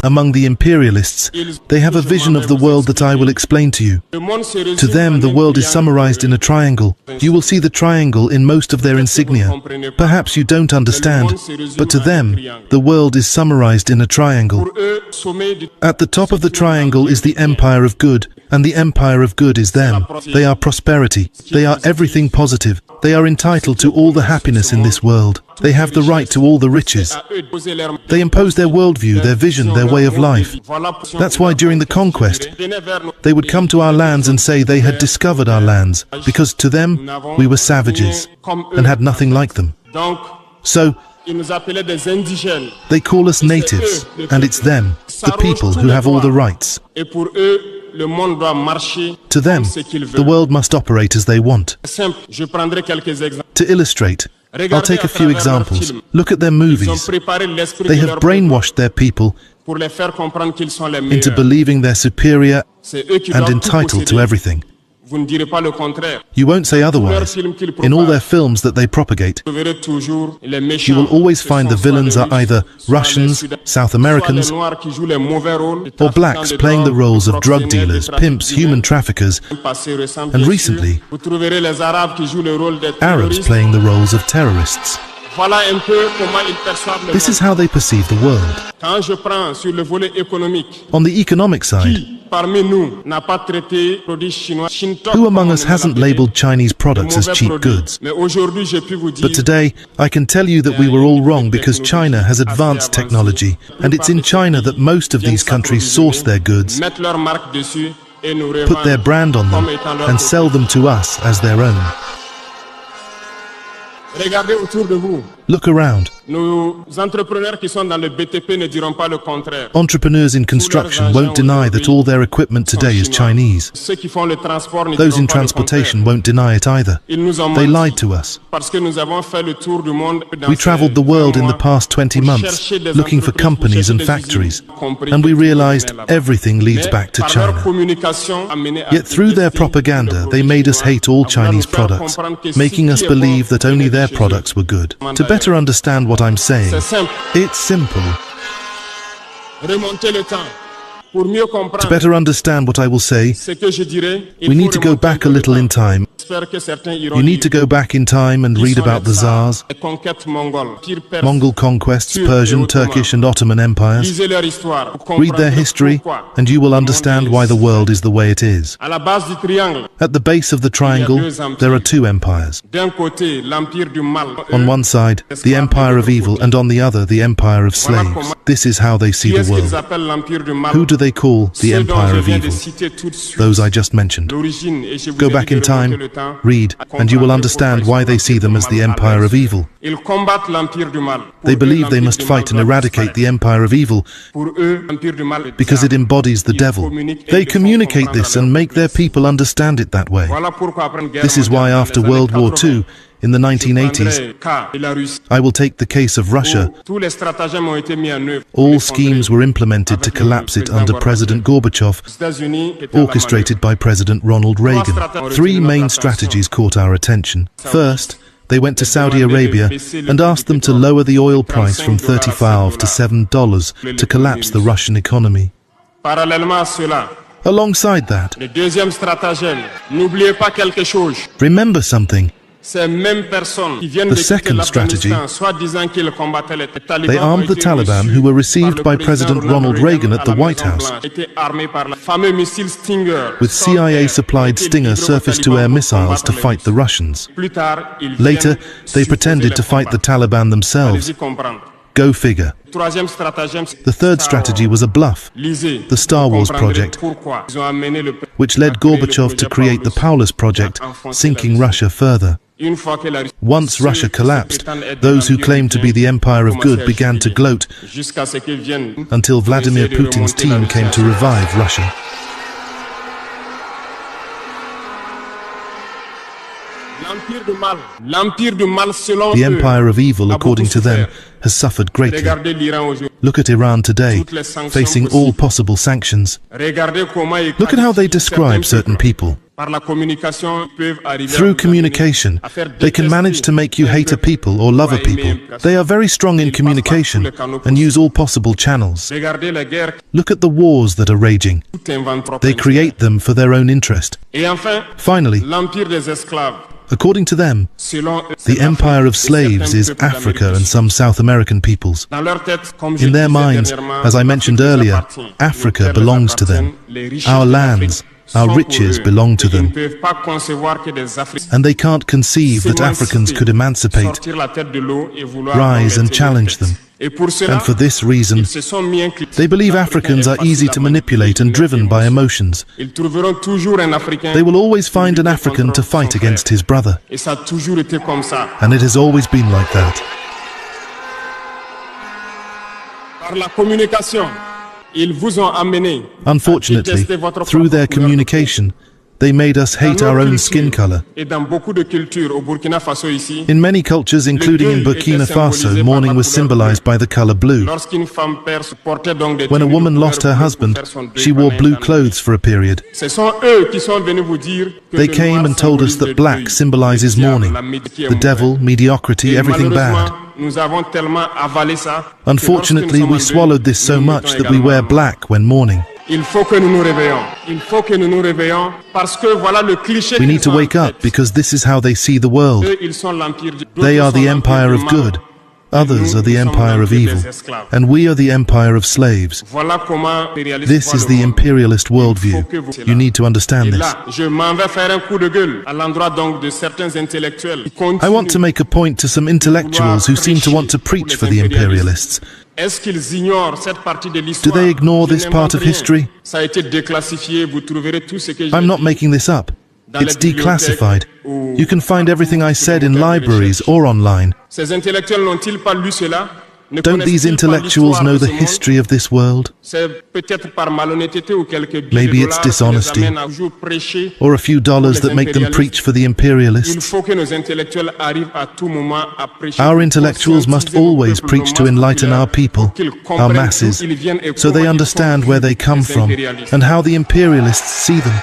Among the imperialists, they have a vision of the world that I will explain to you. To them, the world is summarized in a triangle. You will see the triangle in most of their insignia. Perhaps you don't understand, but to them, the world is summarized in a triangle. At the top of the triangle is the empire of good, and the empire of good is them. They are prosperity. They are everything positive. They are entitled to all the happiness in this world. They have the right to all the riches. They impose their worldview, their vision, their way of life. That's why during the conquest, they would come to our lands and say they had discovered our lands, because to them, we were savages and had nothing like them. So, they call us natives, and it's them, the people who have all the rights. To them, the world must operate as they want. To illustrate, I'll take a few examples. Look at their movies. They have brainwashed their people into believing they're superior and entitled to everything. You won't say otherwise. In all their films that they propagate, you will always find the villains are either Russians, South Americans, or blacks playing the roles of drug dealers, pimps, human traffickers, and recently, Arabs playing the roles of terrorists. This is how they perceive the world. On the economic side, who among us hasn't labeled Chinese products as cheap goods? But today, I can tell you that we were all wrong because China has advanced technology, and it's in China that most of these countries source their goods, put their brand on them, and sell them to us as their own. Look around. Entrepreneurs in construction won't deny that all their equipment today is Chinese. Those in transportation won't deny it either. They lied to us. We traveled the world in the past 20 months, looking for companies and factories, and we realized everything leads back to China. Yet through their propaganda, they made us hate all Chinese products, making us believe that only their products were good. To better understand what I'm saying, it's simple. To better understand what I will say, we need to go back a little in time. You need to go back in time and read about the Tsars, Mongol conquests, Persian, Turkish and Ottoman empires. Read their history and you will understand why the world is the way it is. At the base of the triangle, there are two empires. On one side, the empire of evil, and on the other, the empire of slaves. This is how they see the world. Who do they call the empire of evil? Those I just mentioned. Go back in time, read, and you will understand why they see them as the empire of evil. They believe they must fight and eradicate the empire of evil because it embodies the devil. They communicate this and make their people understand it that way. This is why after World War II, in the 1980s, I will take the case of Russia. All schemes were implemented to collapse it under President Gorbachev, orchestrated by President Ronald Reagan. Three main strategies caught our attention. First, they went to Saudi Arabia and asked them to lower the oil price from $35 to $7 to collapse the Russian economy. Alongside that, remember something. The second strategy, they armed the Taliban, who were received by President Ronald Reagan at the White House with CIA-supplied Stinger surface-to-air missiles to fight the Russians. Later, they pretended to fight the Taliban themselves. Go figure. The third strategy was a bluff, the Star Wars project, which led Gorbachev to create the Paulus project, sinking Russia further. Once Russia collapsed, those who claimed to be the empire of good began to gloat until Vladimir Putin's team came to revive Russia. The empire of evil, according to them, has suffered greatly. Look at Iran today, facing all possible sanctions. Look at how they describe certain people. Through communication, they can manage to make you hate a people or love a people. They are very strong in communication and use all possible channels. Look at the wars that are raging. They create them for their own interest. Finally, according to them, the empire of slaves is Africa and some South American peoples. In their minds, as I mentioned earlier, Africa belongs to them. Our lands, our riches belong to them. And they can't conceive that Africans could emancipate, rise and challenge them. And for this reason, they believe Africans are easy to manipulate and driven by emotions. They will always find an African to fight against his brother. And it has always been like that. Unfortunately, through their communication, they made us hate our own skin color. In many cultures, including in Burkina Faso, mourning was symbolized by the color blue. When a woman lost her husband, she wore blue clothes for a period. They came and told us that black symbolizes mourning, the devil, mediocrity, everything bad. Unfortunately, we swallowed this so much that we wear black when mourning. We need to wake up because this is how they see the world. They are the empire of good. Others are the empire of evil, and we are the empire of slaves. This is the imperialist worldview. You need to understand this. I want to make a point to some intellectuals who seem to want to preach for the imperialists. Do they ignore this part of history? I'm not making this up. It's declassified. You can find everything I said in libraries or online. Don't these intellectuals know the history of this world? Maybe it's dishonesty, or a few dollars that make them preach for the imperialists. Our intellectuals must always preach to enlighten our people, our masses, so they understand where they come from and how the imperialists see them.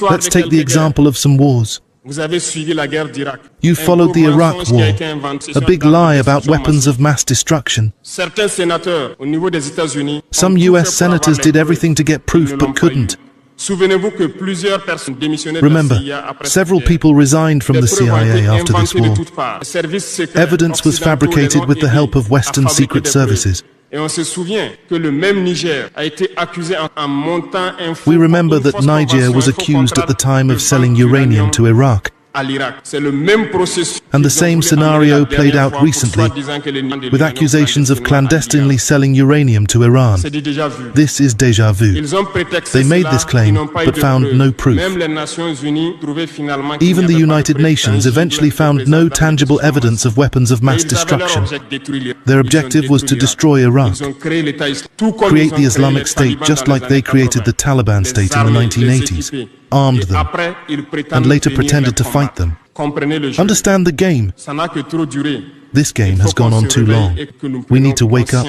Let's take the example of some wars. You followed the Iraq War, a big lie about weapons of mass destruction. Some US senators did everything to get proof but couldn't. Remember, several people resigned from the CIA after this war. Evidence was fabricated with the help of Western secret services. We remember that Niger was accused at the time of selling uranium to Iraq. And the same scenario played out recently with accusations of clandestinely selling uranium to Iran. This is déjà vu. They made this claim but found no proof. Even the United Nations eventually found no tangible evidence of weapons of mass destruction. Their objective was to destroy Iraq, create the Islamic State just like they created the Taliban state in the 1980s. Armed them, and later pretended to fight them. Understand the game. This game has gone on too long. We need to wake up,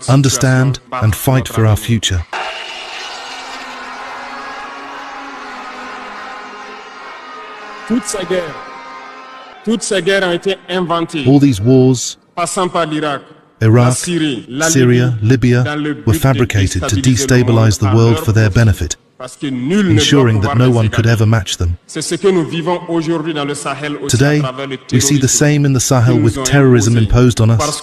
understand, and fight for our future. All these wars, Iraq, Syria, Libya, were fabricated to destabilize the world for their benefit, ensuring that no one could ever match them. Today, we see the same in the Sahel with terrorism imposed on us,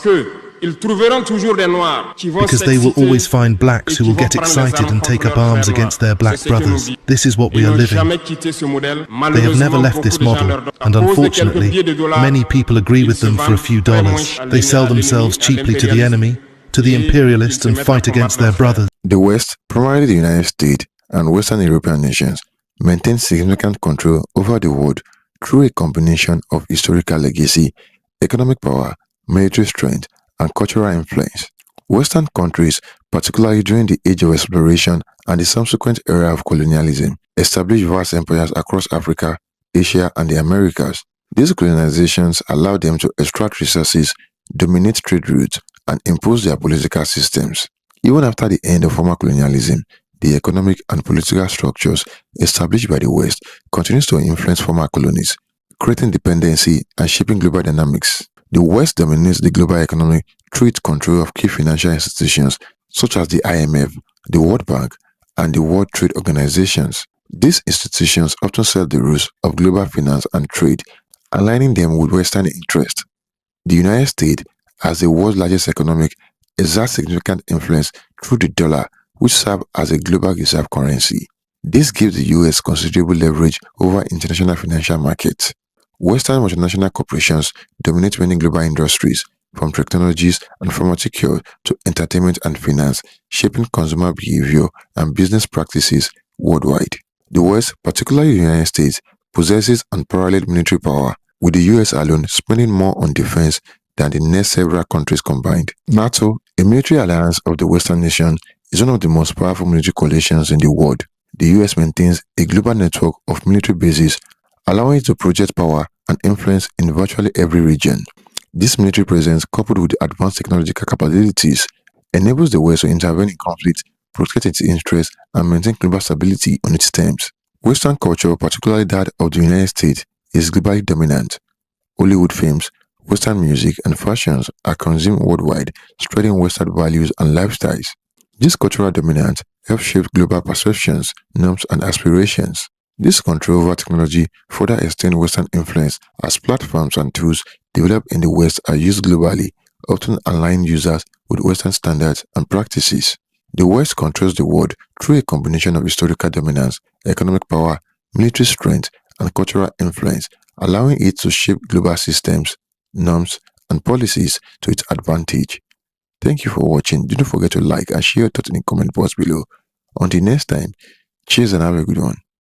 because they will always find blacks who will get excited and take up arms against their black brothers. This is what we are living. They have never left this model, and unfortunately, many people agree with them for a few dollars. They sell themselves cheaply to the enemy, to the imperialists, and fight against their brothers. The West, primarily the United States and Western European nations, maintain significant control over the world through a combination of historical legacy, economic power, military strength, and cultural influence. Western countries, particularly during the age of exploration and the subsequent era of colonialism, established vast empires across Africa, Asia, and the Americas. These colonizations allowed them to extract resources, dominate trade routes, and impose their political systems. Even after the end of former colonialism, the economic and political structures established by the West continues to influence former colonies, creating dependency and shaping global dynamics. The West dominates the global economy through its control of key financial institutions such as the IMF, the World Bank, and the World Trade Organizations. These institutions often set the rules of global finance and trade, aligning them with Western interests. The United States, as the world's largest economy, exerts significant influence through the dollar, which serves as a global reserve currency. This gives the US considerable leverage over international financial markets. Western multinational corporations dominate many global industries, from technologies and pharmaceuticals to entertainment and finance, shaping consumer behavior and business practices worldwide. The West, particularly the United States, possesses unparalleled military power, with the US alone spending more on defense than the next several countries combined. NATO, a military alliance of the Western nations, is one of the most powerful military coalitions in the world. The US maintains a global network of military bases, allowing it to project power and influence in virtually every region. This military presence, coupled with advanced technological capabilities, enables the West to intervene in conflict, protect its interests, and maintain global stability on its terms. Western culture, particularly that of the United States, is globally dominant. Hollywood films, Western music, and fashions are consumed worldwide, spreading Western values and lifestyles. This cultural dominance helps shape global perceptions, norms, and aspirations. This control over technology further extends Western influence as platforms and tools developed in the West are used globally, often aligning users with Western standards and practices. The West controls the world through a combination of historical dominance, economic power, military strength, and cultural influence, allowing it to shape global systems, norms, and policies to its advantage. Thank you for watching. Do not forget to like and share your thoughts in the comment box below. Until next time, cheers and have a good one.